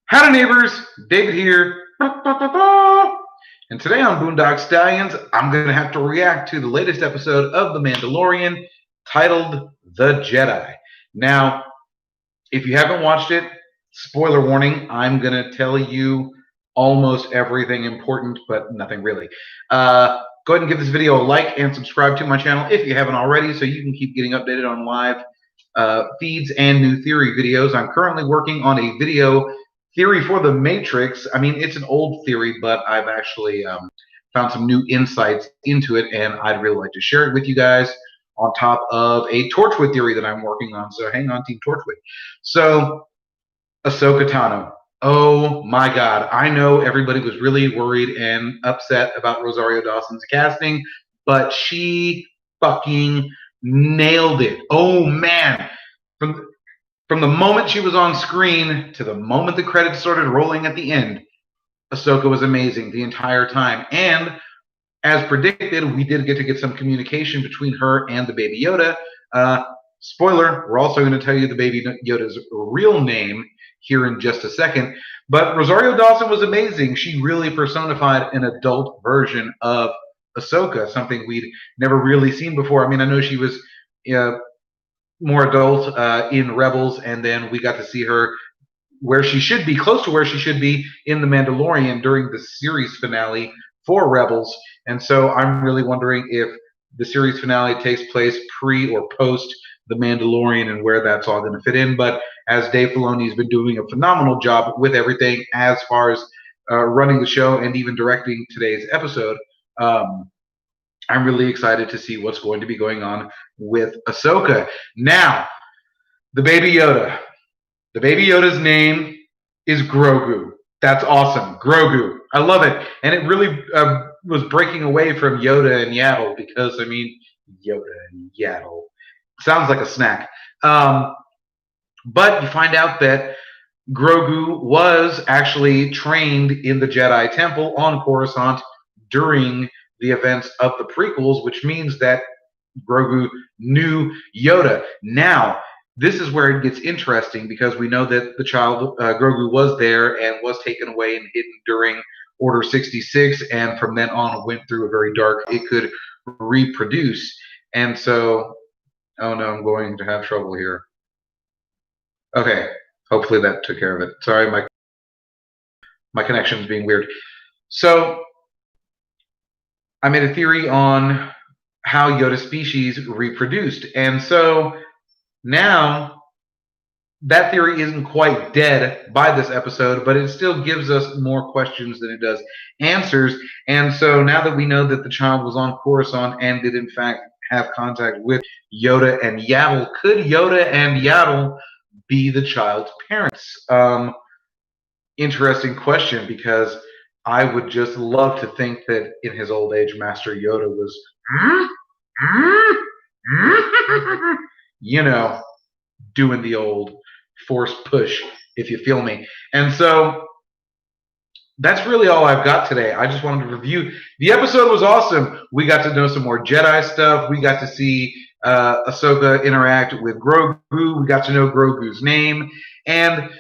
Howdy neighbors, David here. And today on Boondock Stallions, I'm going to have to react to the latest episode of The Mandalorian titled The Jedi. Now, if you haven't watched it, spoiler warning, I'm going to tell you almost everything important, but nothing really. Go ahead and give this video a like and subscribe to my channel if you haven't already so you can keep getting updated on live feeds and new theory videos. I'm currently working on a video theory for the Matrix. I mean, it's an old theory, but I've actually found some new insights into it, and I'd really like to share it with you guys on top of a Torchwood theory that I'm working on. So hang on, Team Torchwood. So, Ahsoka Tano. Oh my God. I know everybody was really worried and upset about Rosario Dawson's casting, but she fucking nailed it. Oh man. From the moment she was on screen to the moment the credits started rolling at the end, Ahsoka was amazing the entire time. And as predicted, we did get to get some communication between her and the baby Yoda. Spoiler, we're also going to tell you the baby Yoda's real name here in just a second. But Rosario Dawson was amazing. She really personified an adult version of Ahsoka, something we'd never really seen before. I mean, I know she was more adult in Rebels, and then we got to see her where she should be, close to where she should be in The Mandalorian during the series finale for Rebels. And so I'm really wondering if the series finale takes place pre or post The Mandalorian and where that's all going to fit in. But as Dave Filoni's been doing a phenomenal job with everything as far as running the show and even directing today's episode, I'm really excited to see what's going to be going on with Ahsoka. Now, the baby Yoda. The baby Yoda's name is Grogu. That's awesome. Grogu. I love it. And it really was breaking away from Yoda and Yaddle because, I mean, Yoda and Yaddle. Sounds like a snack. But you find out that Grogu was actually trained in the Jedi Temple on Coruscant during the events of the prequels, which means that Grogu knew Yoda. Now, this is where it gets interesting because we know that the child Grogu was there and was taken away and hidden during Order 66, and from then on went through a very dark. It could reproduce, and so, oh no, I'm going to have trouble here. Okay, hopefully that took care of it. Sorry, my connection's being weird. So, I made a theory on how Yoda species reproduced, and so now, that theory isn't quite dead by this episode, but it still gives us more questions than it does answers. And so now that we know that the child was on Coruscant and did in fact have contact with Yoda and Yaddle, could Yoda and Yaddle be the child's parents? Interesting question, because I would just love to think that in his old age, Master Yoda was you know, doing the old force push, if you feel me. And so that's really all I've got today. I just wanted to review. The episode was awesome. We got to know some more Jedi stuff. We got to see Ahsoka interact with Grogu. We got to know Grogu's name. And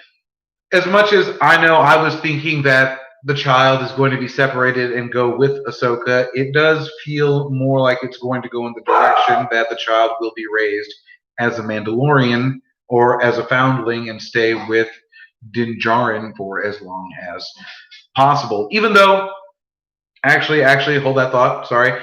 as much as I know I was thinking that the child is going to be separated and go with Ahsoka, it does feel more like it's going to go in the direction that the child will be raised as a Mandalorian or as a foundling and stay with Din Djarin for as long as possible. Even though, actually, hold that thought. Sorry.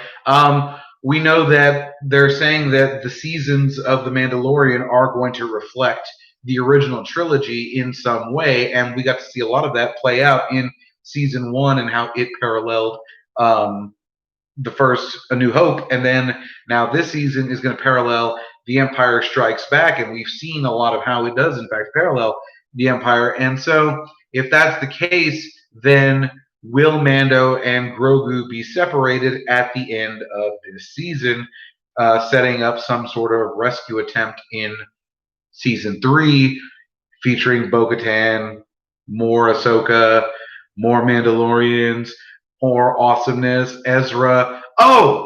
We know that they're saying that the seasons of The Mandalorian are going to reflect the original trilogy in some way, and we got to see a lot of that play out in season 1 and how it paralleled the first A New Hope, and then now this season is going to parallel The Empire Strikes Back, and we've seen a lot of how it does in fact parallel The Empire. And so if that's the case, then will Mando and Grogu be separated at the end of this season, setting up some sort of rescue attempt in season 3, featuring Bo-Katan, more Ahsoka, more Mandalorians, more awesomeness, Ezra. Oh,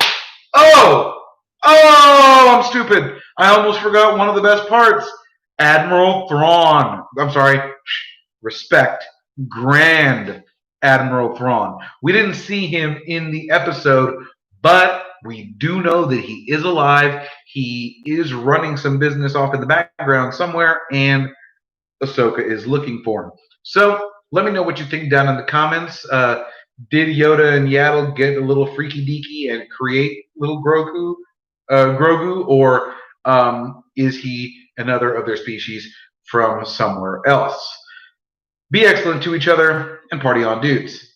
I'm stupid. I almost forgot one of the best parts. Admiral Thrawn. I'm sorry. Respect. Grand Admiral Thrawn. We didn't see him in the episode, but we do know that he is alive. He is running some business off in the background somewhere, and Ahsoka is looking for him. So let me know what you think down in the comments. Did Yoda and Yaddle get a little freaky deaky and create little Grogu, or is he another of their species from somewhere else? Be excellent to each other and party on, dudes.